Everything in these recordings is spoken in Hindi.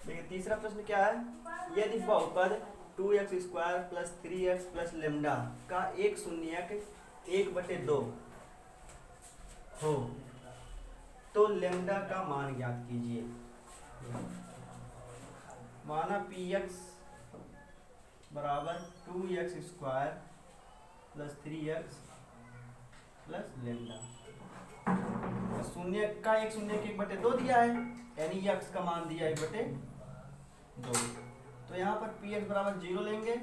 देखिए तीसरा प्रश्न क्या है, यदि बहुपद 2x² plus 3x plus lambda का एक शून्यक 1/2 हो तो लेमडा का मान ज्ञात कीजिए। माना पी एक्स बराबर 2x² plus 3x plus lambda, शून्य का एक शून्य के 1/2 दिया है, यानी यक्स का मान दिया 1/2। तो यहाँ पर पी एक्स बराबर 0 लेंगे,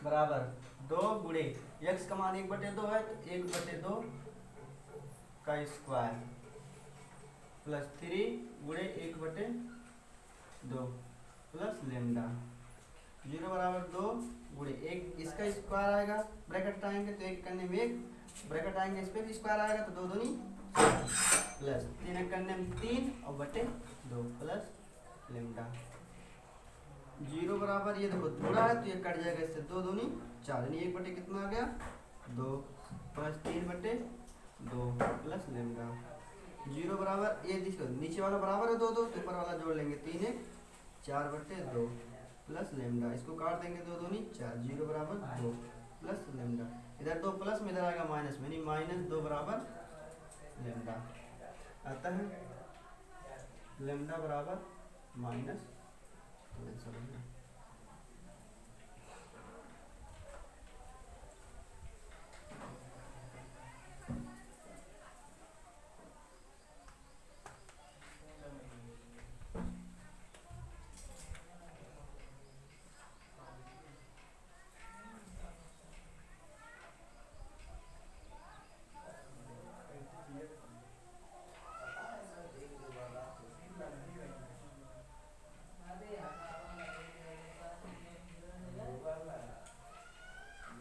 बराबर 2 गुणे यक्स का मान 1/2 है तो 1/2 का स्क्वायर प्लस 3 गुणे 1/2 प्लस लेमडा। 0 बराबर 2 गुणे एक इसका स्क्वायर आएगा, ब्रैकेट हटाएंगे तो एक करने में एक, ब्रैकेट आएंगे इस पर भी स्क्वायर आएगा तो 2 दूनी प्लस 3 करने में 3 और बटे 2 प्लस लेमडा। 0 बराबर ये देखो थोड़ा है तो ये कट जाएगा इससे, 2 दूनी 4, यानी 1 बटे कितना आ गया 2 प्लस 3/2 प्लस लेमडा। 0 बराबर ये देखो नीचे वाला बराबर है 2 2 तो ऊपर वाला जोड़ लेंगे 3 1 4/2 प्लस लेमडा, इसको काट देंगे 2 दूनी 4, 0 बराबर 2 प्लस लेमडा। इधर 2 प्लस में इधर आएगा माइनस में, यानी -2 बराबर लेमडा। अतः लेमडा बराबर माइनस, तो आंसर हो गया।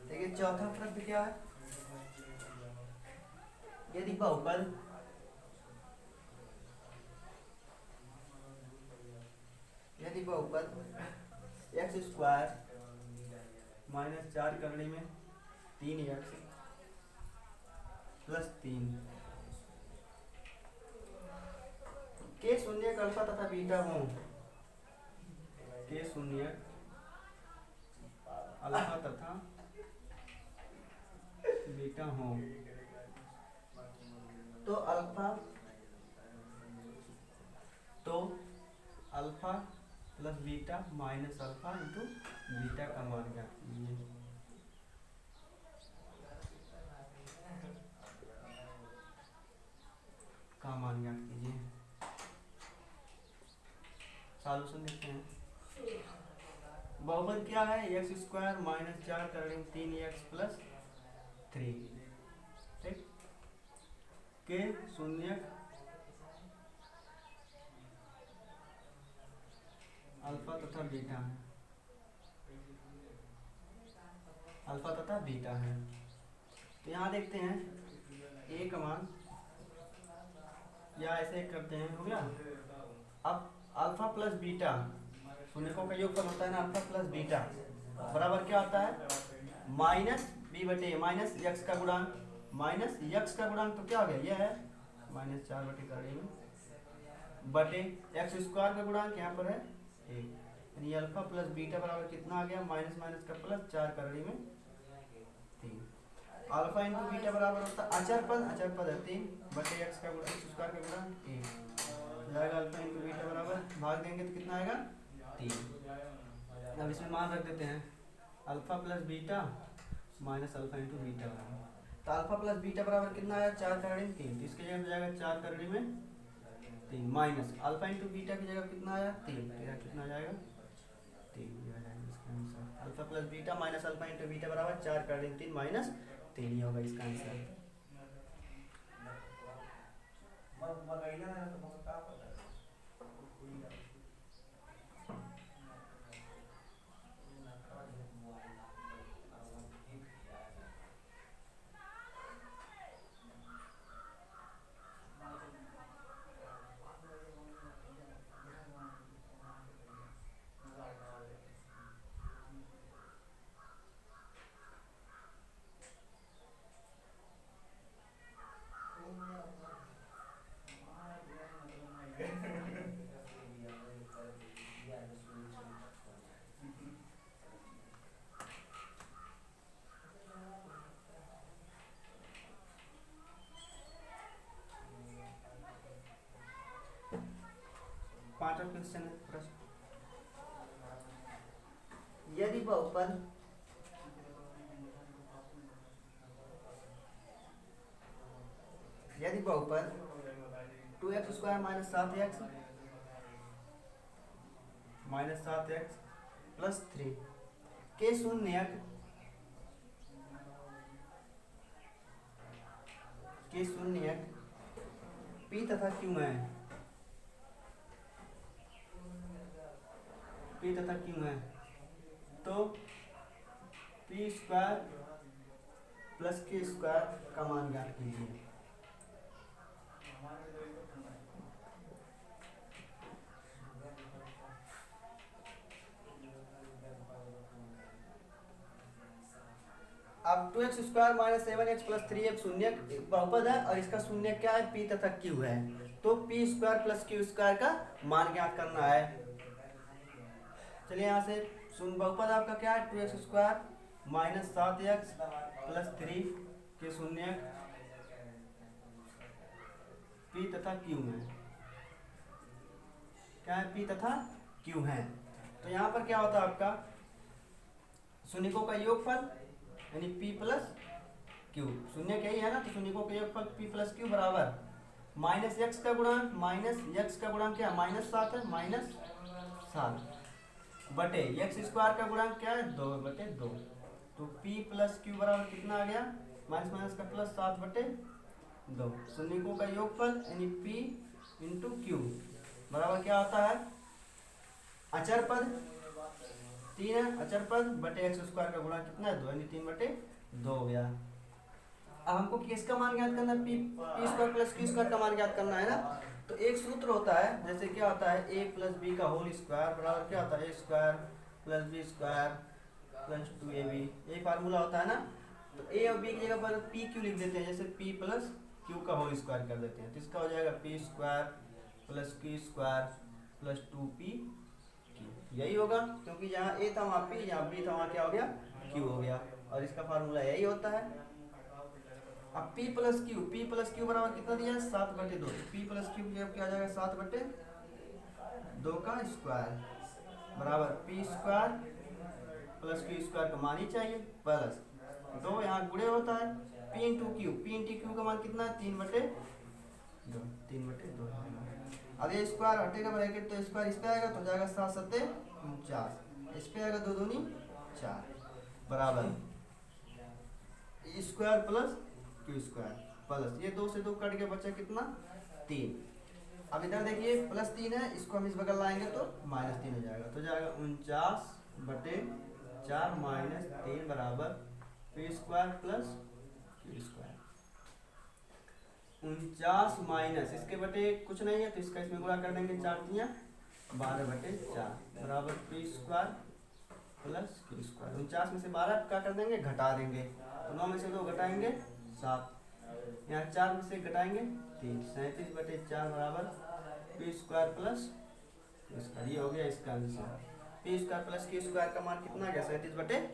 देखिए चौथा प्रश्न क्या है, यदि बहुपद x² -4 करने में 3x प्लस 3 के शून्य अल्फा तथा बीटा हों, के शून्य अल्फा तथा बीटा हों तो alpha plus beta minus alpha into beta का मान ज्ञात कीजिए। का मान ज्ञात कीजिए। सॉल्यूशन देखते हैं। बहुपद क्या है, x² -4 करने में 3x प्लस 3, ठीक, के शून्य अल्फा तथा बीटा है, अल्फा तथा बीटा है। तो यहाँ देखते हैं ए का मान, या ऐसे करते हैं, हो गया। अब अल्फा प्लस बीटा शून्यकों का योगफल होता है ना, अल्फा प्लस बीटा बराबर क्या होता है माइनस बी बटे माइनस यक्स का गुणांक, माइनस यक्स का गुणांक तो क्या हो गया, यह है -4 बटे करड़ी में बटे x² का गुणांक यहाँ पर है 1, यानी अल्फा प्लस बीटा बराबर कितना आ गया, माइनस माइनस का प्लस 4 करड़ी में 3। अल्फा इंटू बीटा बराबर होता है अचर पद है 3 बटे x का गुणांक x² का गुणांक 1 जाएगा, अल्फा इंटू बीटा बराबर भाग देंगे तो कितना आएगा 3। अब इसमें मान रख देते हैं alpha plus beta minus alpha into beta बराबर, तो अल्फा प्लस बीटा बराबर कितना आया 4 करड़ी में 3, तो इसके जगह जाएगा 4 करड़ी में 3 माइनस अल्फा इंटू बीटा की जगह कितना आया 3, कितना जाएगा 3 जाएगा इसका answer. Alpha plus beta minus alpha into beta बराबर 4 करड़ी में 3 माइनस 3 ही होगा इसका आंसर। 5वां क्वेश्चन है प्रश्न, यदि बहुपद यदि बहुपद 2x² माइनस 7x प्लस 3 के शून्यक P तथा Q है, तो P² प्लस Q² का मान ज्ञात कीजिए। अब 2x² माइनस 7x प्लस 3 शून्य बहुपद है और इसका शून्य क्या है, P तथा Q है, तो P² प्लस Q² का मान ज्ञात करना है। चलिए यहाँ से बहुपद आपका क्या है, 2x² माइनस 7x प्लस 3 के शून्य P तथा Q है, क्या है, P तथा Q है। तो यहाँ पर क्या होता है आपका शून्यकों का योगफल यानी P प्लस Q, शून्य क्या ही है ना, तो शून्यकों का योगफल P प्लस Q बराबर माइनस x का गुणांक क्या -7 है, -7 बटे x² का गुणांक क्या है 2/2, तो P प्लस Q बराबर कितना आ गया, माइनस का प्लस 7 बटे 2, शून्यकों का योगफल यानी P इंटू Q बराबर क्या होता है, अचर पद 3 है, अचर पद बटे x² का गुणा कितना है 2 यानी 3/2 हो गया। अब हमको किसका मान ज्ञात करना है, P² प्लस Q² का मान ज्ञात करना है ना, तो एक सूत्र होता है, जैसे क्या होता है a प्लस बी का होल स्क्वायर बराबर क्या होता है a² plus b² plus 2ab, ये फार्मूला होता है ना, तो a और b की जगह पर pq लिख देते हैं, जैसे p प्लस q का होल स्क्वायर कर देते हैं, तो इसका हो जाएगा p² plus q² plus 2p, यही होगा, क्योंकि जहाँ a था वहाँ p, जहाँ b था वहाँ क्या हो गया q हो गया, और इसका फार्मूला यही होता है। अब p प्लस q बराबर कितना दिया है 7/2, p प्लस q क्या आ जाएगा 7/2 का स्क्वायर बराबर p² प्लस q² का मान ही चाहिए प्लस 2, यहाँ गुणे होता है p इंटू q का मान कितना है 3/2, अब ये स्क्वायर हटेगा ब्रैकेट, तो स्क्वायर इस पे आएगा तो जाएगा 7 7 49, इस पे आएगा 2 दूनी 4 बराबर स्क्वायर प्लस Q² प्लस ये 2 से 2 कट के बचा कितना 3। अब इधर देखिए प्लस 3 है, इसको हम इस बगल लाएंगे तो -3 हो जाएगा, तो जाएगा 49/4 -3 बराबर P² प्लस Q²। 49 माइनस इसके बटे कुछ नहीं है, तो इसका इसमें गुणा कर देंगे 4 × 12/4 बराबर P² प्लस Q²। 49 में से 12 क्या कर देंगे घटा देंगे, तो 9 में से 2 घटाएंगे 7, यहाँ 4 में से घटाएंगे 3, 37/4 बराबर P² प्लस Q², ये हो गया इसका आंसर। P² प्लस Q² का मान कितना गया 37/4।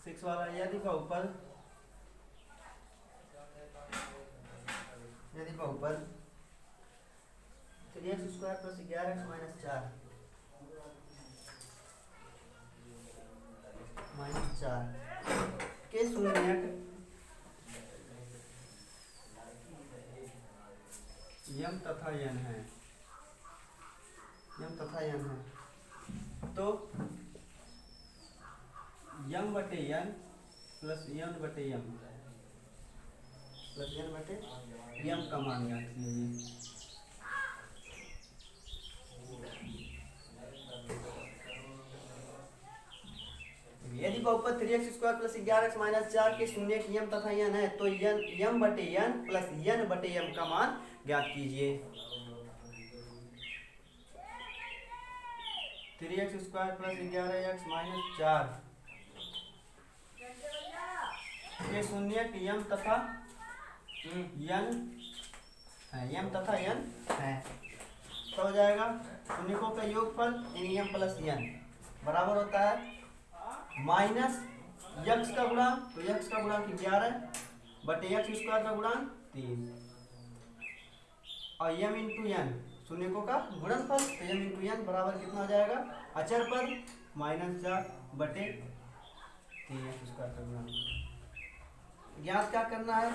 6 वाला यदि बहुपद 3x² प्लस 11x माइनस 4 के शून्यक यम तथा यन है, तो यम बटे यन प्लस यन बटे यम का मान ज्ञात कीजिए। यदि बहुपद 3x² प्लस 11x माइनस 4 के शून्यक यम तथा यन है, तो यम बटे यन प्लस यन बटे यम का मान ज्ञात कीजिए। 3x² प्लस 11x माइनस 4 ये शून्य यम तथा यन है, यम तथा यन है, तो हो जाएगा शून्यकों का योगफल इन यम प्लस यन बराबर होता है माइनस यक्स का गुणांक, तो यक्स का गुणांक 11 बटे x² का गुणांक 3 और यम इंटू यन शून्यकों का गुणनफल, तो यम इंटू यन बराबर कितना हो जाएगा अचर पर -4 बटे 3x² का गुणांक। ज्ञात क्या करना है,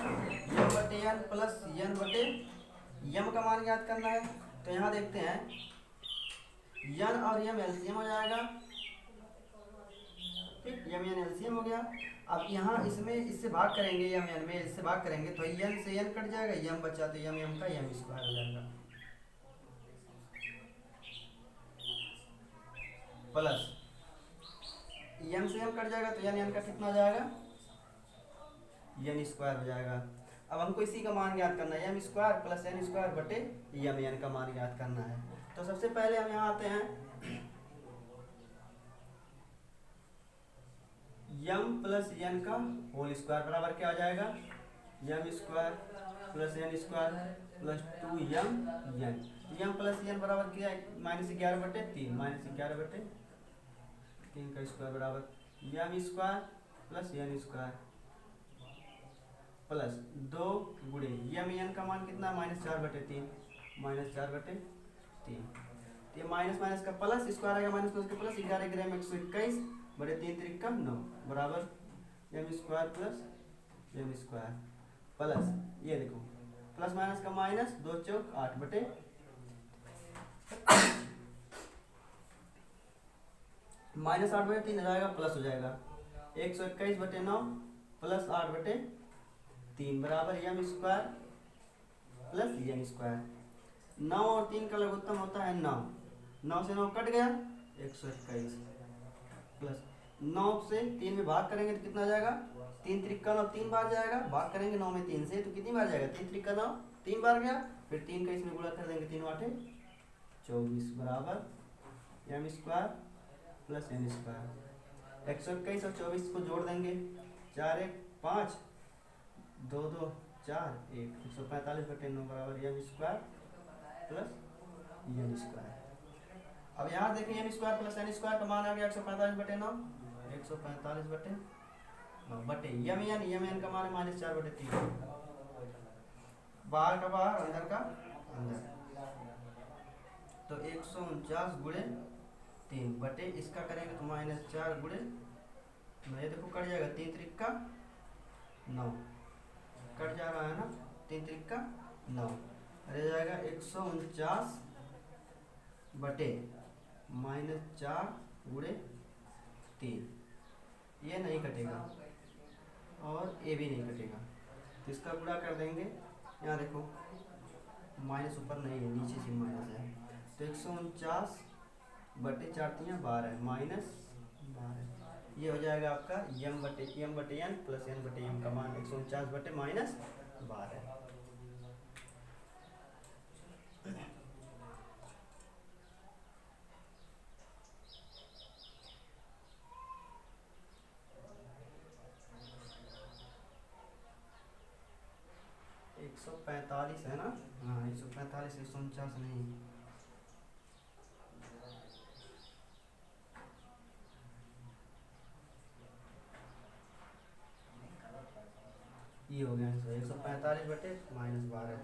यम बटे यन प्लस यन बटे यम का मान ज्ञात करना है। तो यहाँ देखते हैं यन और यम एलसीएम हो जाएगा, ठीक, यम यन एलसीएम हो गया। अब यहाँ इसमें इससे भाग करेंगे, यम यन में इससे भाग करेंगे तो यन से यन कट जाएगा, यम बचा तो यम यम का यम स्क्वायर हो जाएगा प्लस यम से यम कट जाएगा तो यन यन का कितना हो जाएगा यन स्क्वायर हो जाएगा। अब हमको इसी का मान ज्ञात करना है, m square plus N square बटे यम एन का मान ज्ञात करना है। तो सबसे पहले हम यहाँ आते हैं, यम प्लस एन का होल स्क्वायर बराबर क्या हो जाएगा M square plus N square plus 2 M N. M plus N बराबर क्या है -11 बटे 3 -11 बटे 3 का स्क्वायर बराबर m square plus N square plus 2 गुणे यम एन का मान कितना -4 बटे 3 -4 बटे 3, तो ये माइनस माइनस का प्लस स्क्वायर आएगा माइनस प्लस का प्लस 11 ग्राम 121 बटे 3 त्रिक 9 बराबर m square plus m square plus ये देखो प्लस माइनस का माइनस 2 चौक 8 बटे -8 बटे 3 हो जाएगा प्लस हो जाएगा 121 बटे 9 प्लस 8 बटे 3 बराबर यम स्क्वायर प्लस यम स्क्वायर। 9 और 3 का लघुत्तम होता है 9, 9 से 9 कट गया 121 प्लस 9 से 3 में भाग करेंगे तो कितना आ जाएगा 3 त्रिक 9 3 बार जाएगा, भाग करेंगे 9 में 3 से तो कितनी बार जाएगा 3 त्रिक 9 3 बार गया, फिर 3 का इसमें गुणा कर देंगे 3 8 24 बराबर m square plus N square. 121 और 24 को जोड़ देंगे 4 1 5 2 2 4 1 145 बटे 9 बराबर m square plus N square. अब यहाँ देखिए n square plus N square का मान आ गया 145 बटे 9 145 बटे 9 बटे यम एन का मान है -4 बटे 3, बाहर का बाहर अंदर का अंदर, तो 149 गुणे 3 बटे इसका करेंगे तो -4 गुणे 9, ये देखो कट जाएगा 3 त्रिक का 9 कट जा रहा है ना 3 त्रिक का 9 रह जाएगा 149 बटे -4 गुणे 3, ये नहीं कटेगा और ये भी नहीं कटेगा तो इसका गुणा कर देंगे। यहाँ देखो माइनस ऊपर नहीं है नीचे से माइनस है, तो 149 बटे 4 12 -12, ये हो जाएगा आपका यम बटे एन प्लस एन बटे एम का मान 149 बटे -12। एक 145 है ना, हाँ 145 149 नहीं, ये हो गया 145 बटे -12।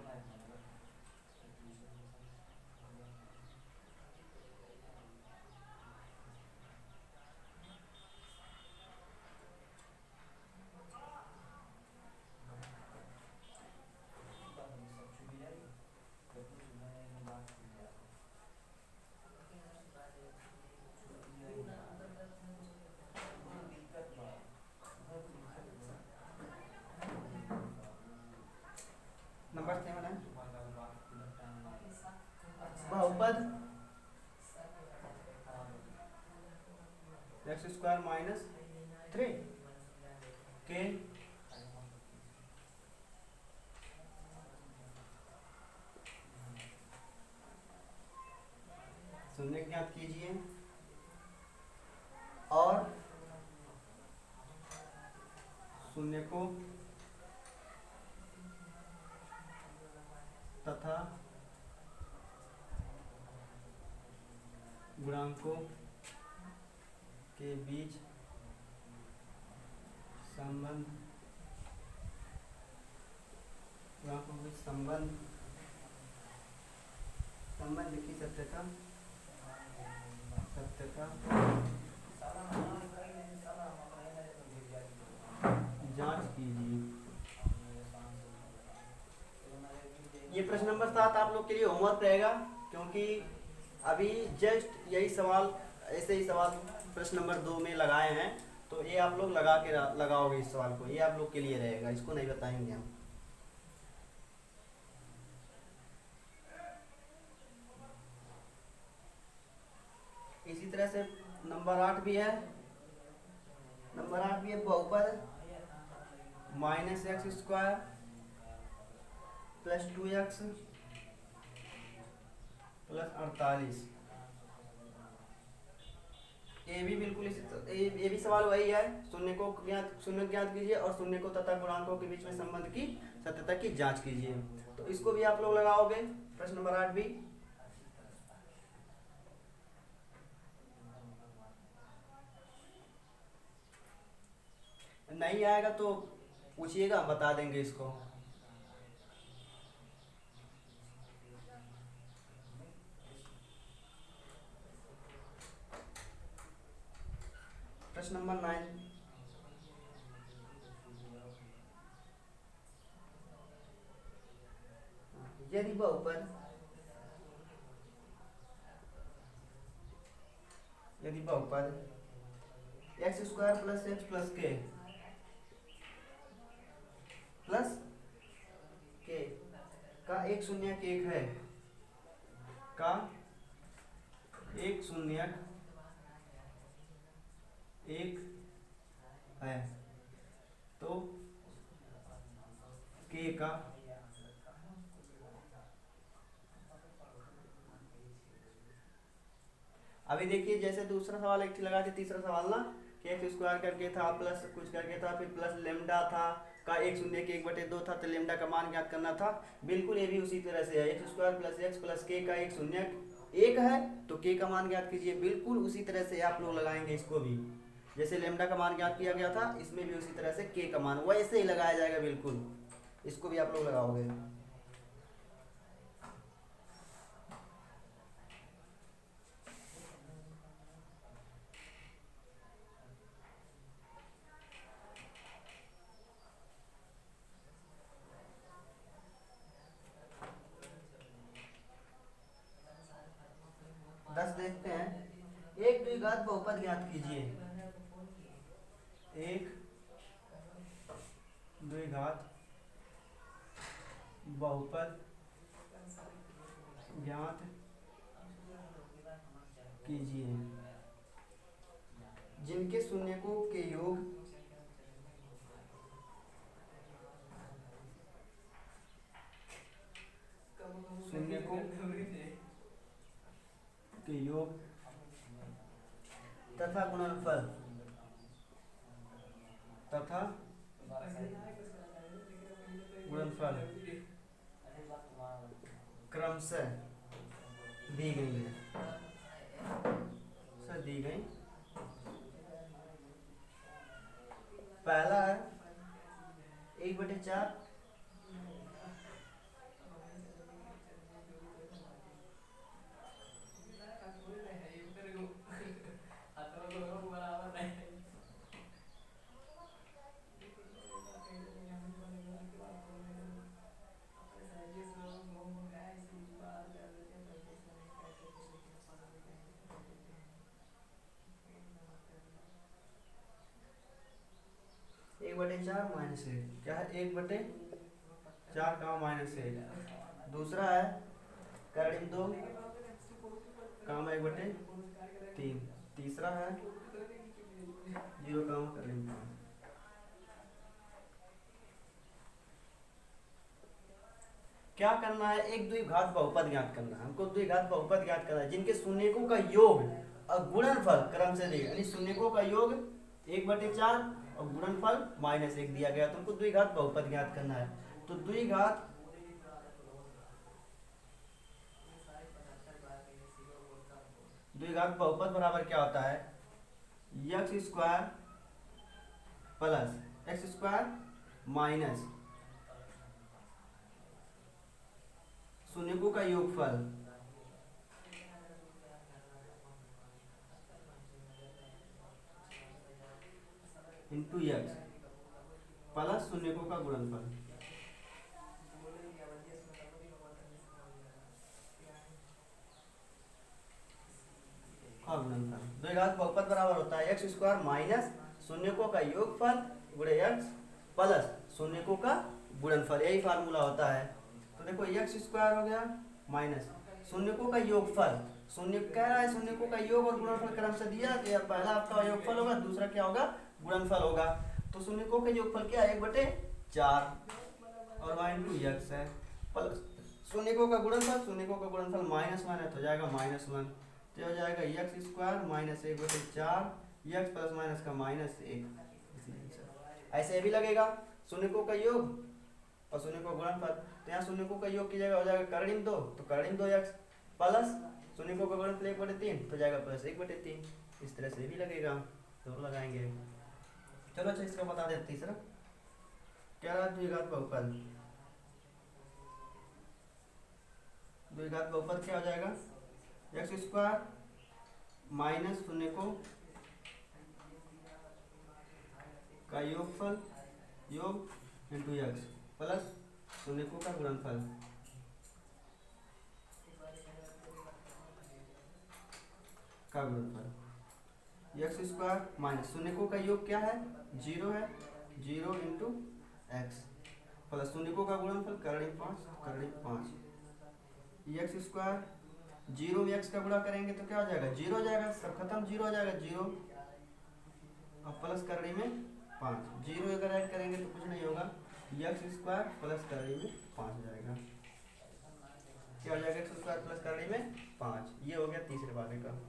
नंबर 7 है बहुपद x² -3 के शून्य ज्ञात कीजिए। शून्य को तथा गुणांकों के बीच संबंध संबंध की सत्यता जांच कीजिए। ये प्रश्न नंबर 7 आप लोग के लिए होमवर्क रहेगा, क्योंकि अभी जस्ट यही सवाल, ऐसे ही सवाल प्रश्न नंबर 2 में लगाए हैं, तो ये आप लोग लगाओगे इस सवाल को, ये आप लोग के लिए रहेगा, इसको नहीं बताएंगे हम। इसी तरह से नंबर 8 भी है। नंबर 8 भी है, बहुपद -x² + 2x + 48। ये भी बिल्कुल ये भी सवाल वही है, शून्य ज्ञात कीजिए और शून्य को तथा गुणांकों के बीच में संबंध की सत्यता की जांच कीजिए। तो इसको भी आप लोग लगाओगे, प्रश्न नंबर 8 भी। नहीं आएगा तो पूछिएगा, बता देंगे इसको। प्रश्न नंबर 9, यदि बहुपद x² + x + k का एक शून्यक एक है, तो k का अभी देखिए, जैसे दूसरा सवाल एक लगा के तीसरा सवाल ना कि x² करके था प्लस कुछ करके था, फिर प्लस लेमडा था का एक शून्य के 1/2 था, तो लेमडा का मान ज्ञात करना था। बिल्कुल ये भी उसी तरह से है, x² + x + k का एक शून्य एक है, तो k का मान ज्ञात कीजिए। बिल्कुल उसी तरह से आप लोग लगाएंगे इसको भी, जैसे लेमडा का मान ज्ञात किया गया था, इसमें भी उसी तरह से k का मान वैसे ही लगाया जाएगा। बिल्कुल इसको भी आप लोग लगाओगे। देखते हैं, एक द्विघात बहुपद ज्ञात कीजिए। एक द्विघात बहुपद ज्ञात कीजिए जिनके शून्यकों के योग तथा गुणनफल क्रमशः दी गई है। पहला है 1/4 -1 क्या है, 1/4 का -1। दूसरा है करीब 2 काम 1/3। तीसरा है 0 काम करीब 2। क्या करना है, एक द्विघात बहुपद ज्ञात करना है हमको। द्विघात बहुपद ज्ञात करना है जिनके शून्यकों का योग और गुणनफल क्रम से देगा, यानी शून्यकों का योग 1/4 और गुणनफल -1 दिया गया। तुमको द्विघात बहुपद ज्ञात करना है। तो द्विघात बहुपद बराबर क्या होता है, X square plus X square minus शून्यकों का योगफल इंटू एक्स प्लस शून्यकों का गुणनफल। गुणनफल द्विघात बहुपद बराबर होता है एक्स स्क्वायर माइनस शून्यकों का योगफल गुणे एक्स प्लस शून्यकों का गुणनफल, यही फार्मूला होता है। तो देखो एक्स स्क्वायर हो गया माइनस शून्यकों का योगफल, शून्य कह रहा है शून्यकों का योग और गुणनफल क्रम से दिया, तो पहला आपका योगफल होगा, दूसरा क्या होगा, गुणनफल होगा। तो शून्यकों का योगफल क्या है, 1/4 और y इंटू एक्स है, प्लस शून्यकों का गुणनफल, शून्यकों का गुणनफल माइनस हो जाएगा -1, तो हो जाएगा x square minus 1/4 x plus minus का -1। ऐसे भी लगेगा शून्यकों का योग और शून्य को गुणनफल, तो यहाँ शून्यकों का योग की जगह हो जाएगा कर्णिम 2, तो कर्णिम 2x प्लस शून्यकों का गुणनफल 1/3 तो जाएगा प्लस 1/3। इस तरह से भी लगेगा, तो लगाएंगे। चलो अच्छा इसका बता देते तीसरा क्या रहा, द्विघात बहुपद। द्विघात बहुपद क्या हो जाएगा, एक्स स्क्वायर माइनस शून्यकों का योगफल योग इंटू एक्स प्लस शून्यकों का गुणनफल का गुणनफल। एक्स स्क्वायर माइनस शून्यकों का योग क्या है, 0 है, 0 इंटू एक्स प्लस शून्यकों का गुणनफल कर्णिम 5 एक्स स्क्वायर 0 में एक्स का गुणा करेंगे तो क्या हो जाएगा, 0 हो जाएगा, सब खत्म, 0 हो जाएगा, 0 और प्लस कर्णिम में 5, 0 अगर ऐड करेंगे तो कुछ नहीं होगा, एक्स स्क्वायर प्लस कर्णिम में 5 हो जाएगा। क्या हो जाएगा, एक्स स्क्वायर प्लस कर्णिम में 5। ये हो गया तीसरे वाले का।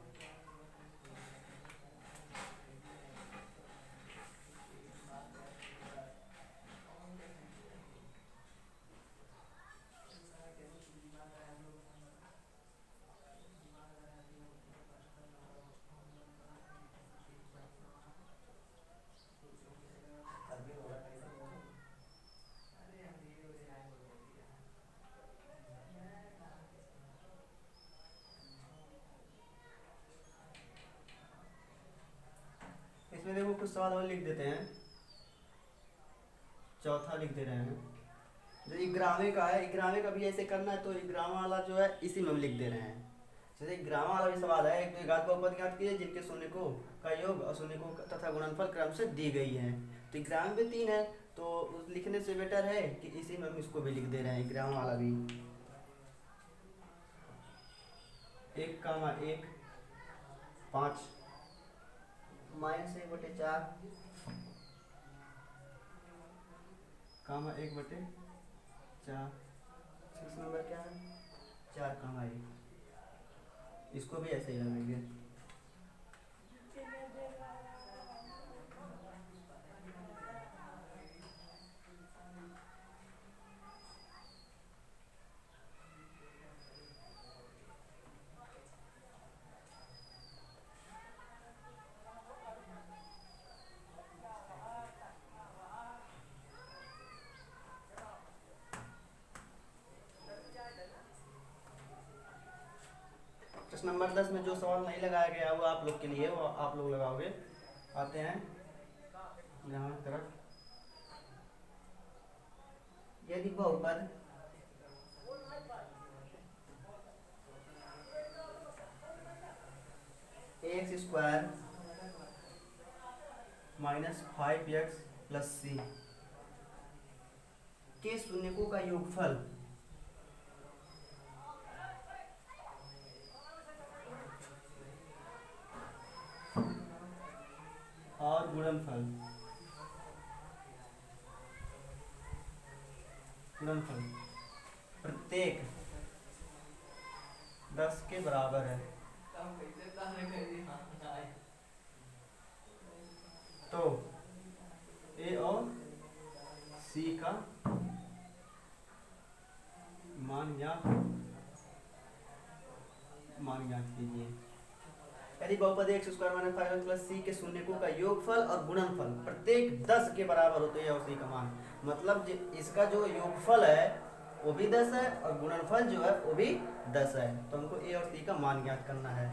इसमें देखो कुछ सवाल और लिख देते हैं, चौथा लिख दे रहे हैं, जो इग्रामे का है, इग्रामे का भी ऐसे करना है, तो इग्रामा वाला जो है इसी में लिख दे रहे हैं। जैसे इग्रामा वाला भी सवाल है, एक द्विघात बहुपद ज्ञात कीजिए जिनके शून्यकों का योग और शून्यकों तथा गुणनफल क्रम से दी गई है। तो इग्राम में 3 है, तो लिखने से बेटर है कि इसी में हम इसको भी लिख दे रहे हैं, इग्राम वाला भी 1,1 5 -1/4 1/4 6 नंबर क्या है, 4,1, इसको भी ऐसे ही लगाएंगे। प्रश्न नंबर 10 में जो सवाल नहीं लगाया गया वो आप लोग के लिए, वो आप लोग लगाओगे। आते हैं यहाँ तरफ, यदि बहुपद x square -5x plus c के शून्यकों का योगफल और गुणनफल प्रत्येक 10 के बराबर है, तो ए और सी का मान ज्ञात कीजिए। यदि बहुपद एक्स स्क्वायर माइनस 5 प्लस सी के शून्यकों का योगफल और गुणनफल प्रत्येक 10 के बराबर होते हैं और सी का मान, मतलब इसका जो योगफल है वो भी 10 है और गुणनफल जो है वो भी 10 है। तो हमको ए और सी का मान ज्ञात करना है।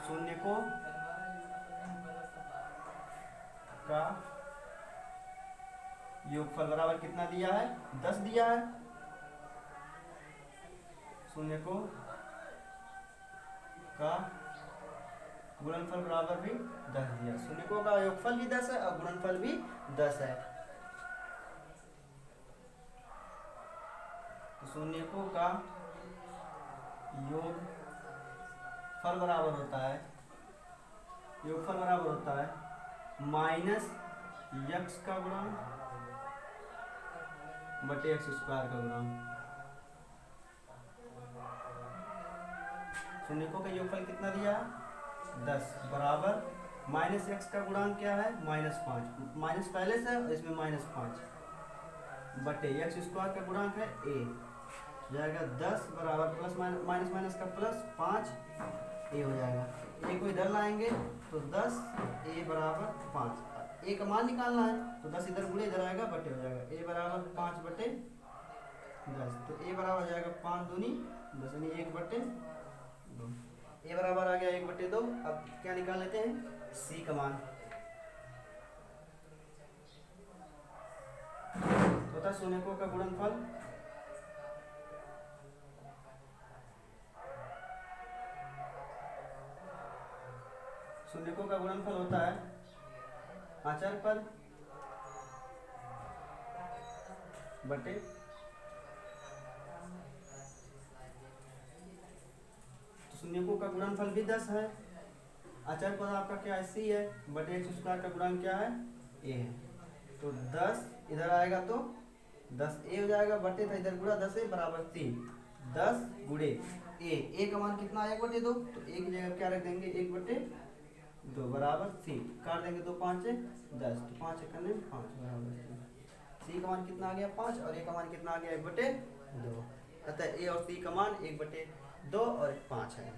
शून्यकों का योगफल बराबर कितना दिया है? 10 दिया है। शून्यकों का गुणनफल बराबर भी 10 दिया। शून्यकों का योगफल भी 10 है और गुणनफल भी 10 है। तो शून्यकों का योगफल बराबर होता है माइनस यक्स का गुणन बटे एक्स स्क्वायर का गुणन। शून्यकों का योगफल कितना दिया? 10 बराबर माइनस एक्स का गुणांक क्या है? -5। माइनस पहले से और इसमें -5 बटे एक्स स्क्वायर का गुणांक है ए, जाएगा 10 बराबर प्लस माइनस माइनस का प्लस 5 ए हो जाएगा। ए को इधर लाएंगे तो 10 ए बराबर 5। ए का मान निकालना है तो 10 इधर गुणे इधर आएगा बटे हो जाएगा। ए बराबर 5 बटे 10, तो ए बराबर हो जाएगा 5 दूनी 10 यानी 1 बटे 2। ए बराबर आ गया 1 बटे 2। अब क्या निकाल लेते हैं? सी का मान। तो था शून्यकों का गुणनफल होता है आचार पद बटे शून्यकों का गुणनफल भी 10 है। आचार पद आपका क्या है? सी है बटे एक्स स्क्वायर का गुणांक क्या है? ए है। तो 10 इधर आएगा तो 10 ए हो जाएगा बटे था इधर गुणा 10 ए बराबर 3। 10 गुणे ए का मान कितना? 1 बटे 2। तो ए की जगह क्या रख देंगे? 1 बटे 2 बराबर 3। काट देंगे 2 5 10, तो 5 एकम 5 बराबर 3। सी का मान कितना आ गया? 5 और ए का मान कितना आ गया? 1 बटे 2। अतः ए और सी का मान 1 बटे 2 और 5 है।